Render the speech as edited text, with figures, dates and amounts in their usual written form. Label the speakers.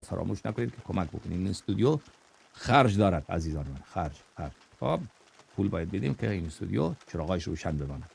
Speaker 1: فراموش نکنید که کمک بکنید. این استودیو خرج دارد عزیزان من، خرج. خب پول باید بدیم که این استودیو چراغایش روشن بماند.